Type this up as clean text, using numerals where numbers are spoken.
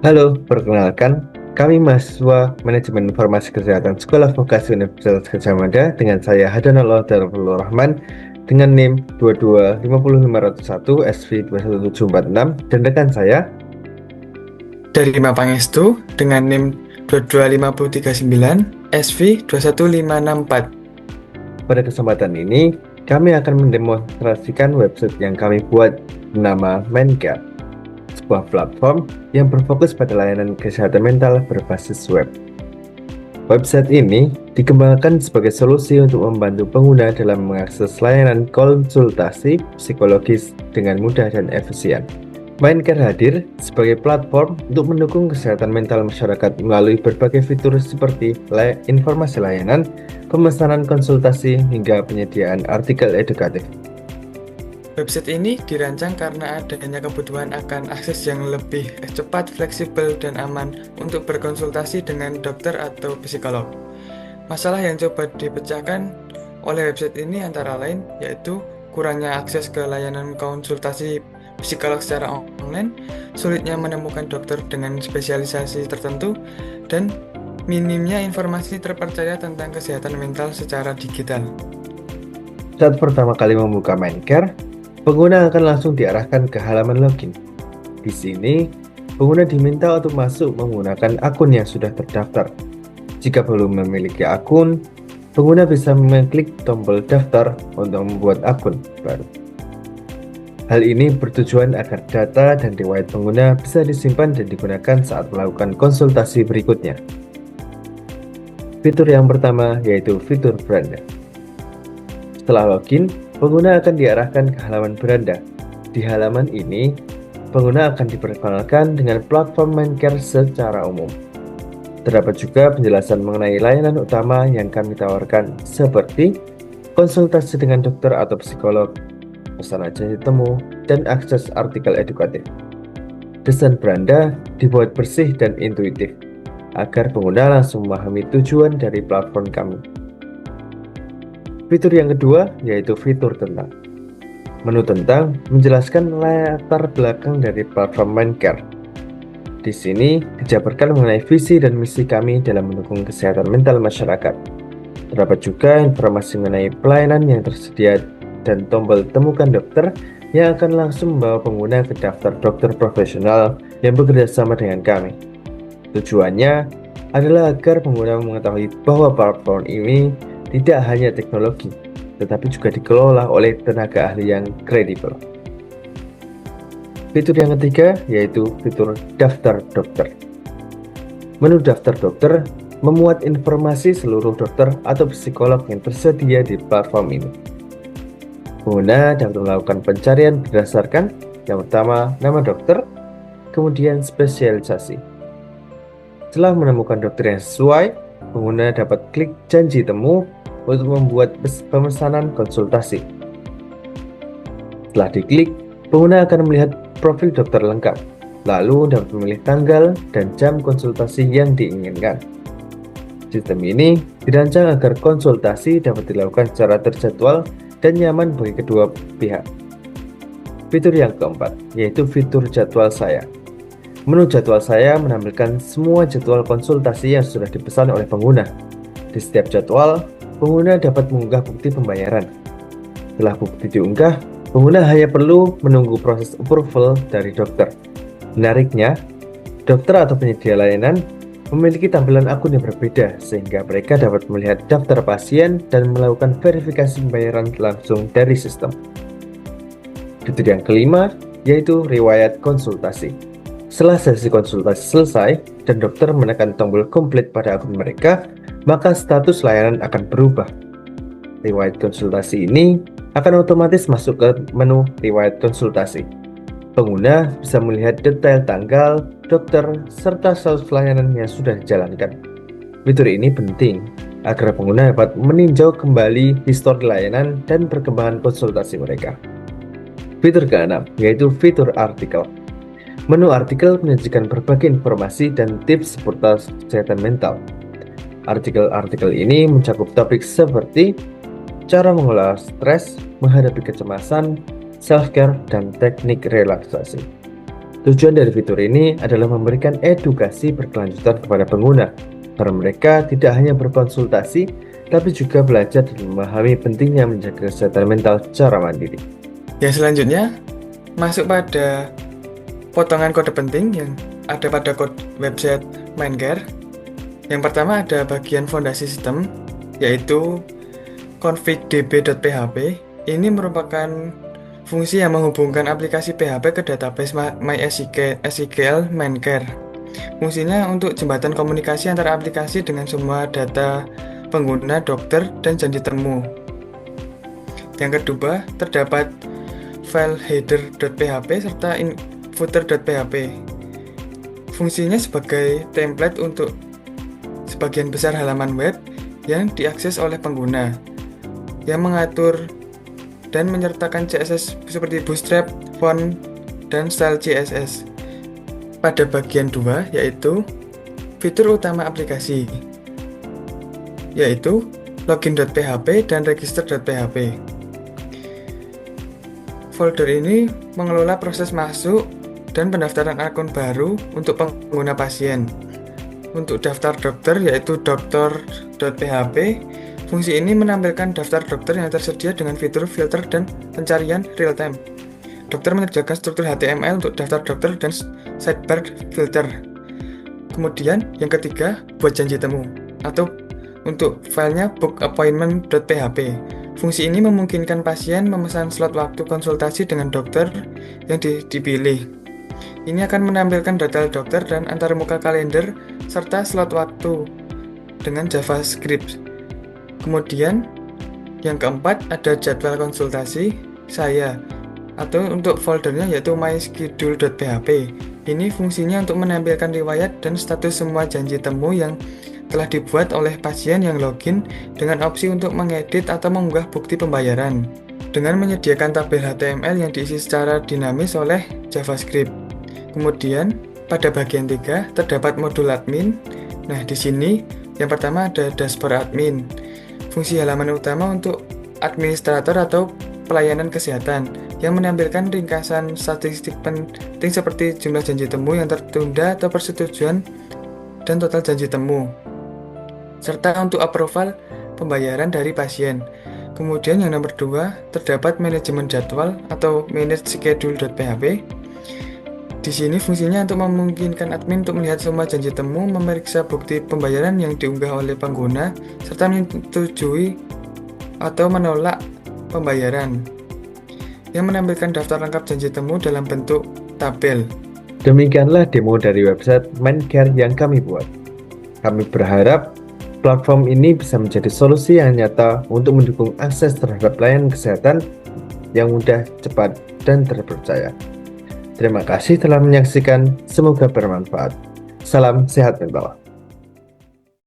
Halo, perkenalkan, kami mahasiswa Manajemen Informasi Kesehatan Sekolah Vokasi Universitas Gadjah Mada dengan saya Hadanullah Darul Rahman dengan NIM 2250501 SV 21746 dan rekan saya. Dari Mapangestu dengan NIM 22539 SV 21564. Pada kesempatan ini, kami akan mendemonstrasikan website yang kami buat bernama Mindcare, sebuah platform yang berfokus pada layanan kesehatan mental berbasis web. Website ini dikembangkan sebagai solusi untuk membantu pengguna dalam mengakses layanan konsultasi psikologis dengan mudah dan efisien. Mindcare hadir sebagai platform untuk mendukung kesehatan mental masyarakat melalui berbagai fitur seperti informasi layanan, pemesanan konsultasi, hingga penyediaan artikel edukatif. Website ini dirancang karena adanya kebutuhan akan akses yang lebih cepat, fleksibel, dan aman untuk berkonsultasi dengan dokter atau psikolog. Masalah yang coba dipecahkan oleh website ini antara lain yaitu kurangnya akses ke layanan konsultasi psikolog secara online, sulitnya menemukan dokter dengan spesialisasi tertentu, dan minimnya informasi terpercaya tentang kesehatan mental secara digital. Saat pertama kali membuka Mindcare, pengguna akan langsung diarahkan ke halaman login. Di sini, pengguna diminta untuk masuk menggunakan akun yang sudah terdaftar. Jika belum memiliki akun, pengguna bisa mengklik tombol daftar untuk membuat akun baru. Hal ini bertujuan agar data dan riwayat pengguna bisa disimpan dan digunakan saat melakukan konsultasi berikutnya. Fitur yang pertama yaitu fitur beranda. Setelah login, pengguna akan diarahkan ke halaman beranda. Di halaman ini, pengguna akan diperkenalkan dengan platform Mindcare secara umum. Terdapat juga penjelasan mengenai layanan utama yang kami tawarkan, seperti konsultasi dengan dokter atau psikolog, pesanan janji temu, dan akses artikel edukatif. Desain beranda dibuat bersih dan intuitif, agar pengguna langsung memahami tujuan dari platform kami. Fitur yang kedua yaitu fitur tentang. Menu tentang menjelaskan latar belakang dari platform Mindcare. Di sini dijabarkan mengenai visi dan misi kami dalam mendukung kesehatan mental masyarakat. Terdapat juga informasi mengenai pelayanan yang tersedia dan tombol temukan dokter yang akan langsung membawa pengguna ke daftar dokter profesional yang bekerja sama dengan kami. Tujuannya adalah agar pengguna mengetahui bahwa platform ini tidak hanya teknologi, tetapi juga dikelola oleh tenaga ahli yang kredibel. Fitur yang ketiga yaitu fitur daftar dokter. Menu daftar dokter memuat informasi seluruh dokter atau psikolog yang tersedia di platform ini. Pengguna dapat melakukan pencarian berdasarkan yang pertama nama dokter, kemudian spesialisasi. Setelah menemukan dokter yang sesuai, pengguna dapat klik janji temu untuk membuat pemesanan konsultasi. Setelah diklik, pengguna akan melihat profil dokter lengkap, lalu dapat memilih tanggal dan jam konsultasi yang diinginkan. Sistem ini dirancang agar konsultasi dapat dilakukan secara terjadwal dan nyaman bagi kedua pihak. Fitur yang keempat, yaitu fitur jadwal saya. Menu jadwal saya menampilkan semua jadwal konsultasi yang sudah dipesan oleh pengguna. Di setiap jadwal, pengguna dapat mengunggah bukti pembayaran. Setelah bukti diunggah, pengguna hanya perlu menunggu proses approval dari dokter. Menariknya, dokter atau penyedia layanan memiliki tampilan akun yang berbeda sehingga mereka dapat melihat daftar pasien dan melakukan verifikasi pembayaran langsung dari sistem. Fitur yang kelima yaitu riwayat konsultasi. Setelah sesi konsultasi selesai dan dokter menekan tombol komplit pada akun mereka, maka status layanan akan berubah. Riwayat konsultasi ini akan otomatis masuk ke menu riwayat konsultasi. Pengguna bisa melihat detail tanggal, dokter, serta status layanan yang sudah dijalankan. Fitur ini penting agar pengguna dapat meninjau kembali histori layanan dan perkembangan konsultasi mereka. Fitur keenam yaitu fitur artikel. Menu artikel menyajikan berbagai informasi dan tips seputar kesehatan mental. Artikel-artikel ini mencakup topik seperti cara mengelola stres, menghadapi kecemasan, self-care, dan teknik relaksasi. Tujuan dari fitur ini adalah memberikan edukasi berkelanjutan kepada pengguna, agar mereka tidak hanya berkonsultasi, tapi juga belajar dan memahami pentingnya menjaga kesehatan mental secara mandiri. Yang selanjutnya, masuk pada potongan kode penting yang ada pada website Mindcare. Yang pertama ada bagian fondasi sistem, yaitu config.db.php. Ini merupakan fungsi yang menghubungkan aplikasi PHP ke database MySQL Mindcare. Fungsinya untuk jembatan komunikasi antara aplikasi dengan semua data pengguna, dokter, dan janji temu. Yang kedua, terdapat file header.php serta footer.php. Fungsinya sebagai template untuk sebagian besar halaman web yang diakses oleh pengguna, yang mengatur dan menyertakan CSS seperti Bootstrap, font, dan style CSS. Pada bagian 2, yaitu fitur utama aplikasi, yaitu login.php dan register.php. Folder ini mengelola proses masuk dan pendaftaran akun baru untuk pengguna pasien. Untuk daftar dokter, yaitu dokter.php, fungsi ini menampilkan daftar dokter yang tersedia dengan fitur filter dan pencarian real-time. Dokter menyediakan struktur HTML untuk daftar dokter dan sidebar filter. Kemudian, yang ketiga, buat janji temu, atau untuk filenya bookappointment.php. Fungsi ini memungkinkan pasien memesan slot waktu konsultasi dengan dokter yang dipilih. Ini akan menampilkan detail dokter dan antarmuka kalender serta slot waktu dengan JavaScript. Kemudian, yang keempat ada jadwal konsultasi saya, atau untuk foldernya yaitu myschedule.php. Ini fungsinya untuk menampilkan riwayat dan status semua janji temu yang telah dibuat oleh pasien yang login dengan opsi untuk mengedit atau mengunggah bukti pembayaran dengan menyediakan tabel HTML yang diisi secara dinamis oleh JavaScript. Kemudian, pada bagian 3 terdapat modul admin. Nah, di sini yang pertama ada dashboard admin. Fungsi halaman utama untuk administrator atau pelayanan kesehatan yang menampilkan ringkasan statistik penting seperti jumlah janji temu yang tertunda atau persetujuan dan total janji temu, serta untuk approval pembayaran dari pasien. Kemudian yang nomor 2 terdapat manajemen jadwal atau manage schedule.php. Di sini fungsinya untuk memungkinkan admin untuk melihat semua janji temu, memeriksa bukti pembayaran yang diunggah oleh pengguna, serta menyetujui atau menolak pembayaran, yang menampilkan daftar lengkap janji temu dalam bentuk tabel. Demikianlah demo dari website Mindcare yang kami buat. Kami berharap platform ini bisa menjadi solusi yang nyata untuk mendukung akses terhadap pelayanan kesehatan yang mudah, cepat, dan terpercaya. Terima kasih telah menyaksikan, semoga bermanfaat. Salam sehat mental.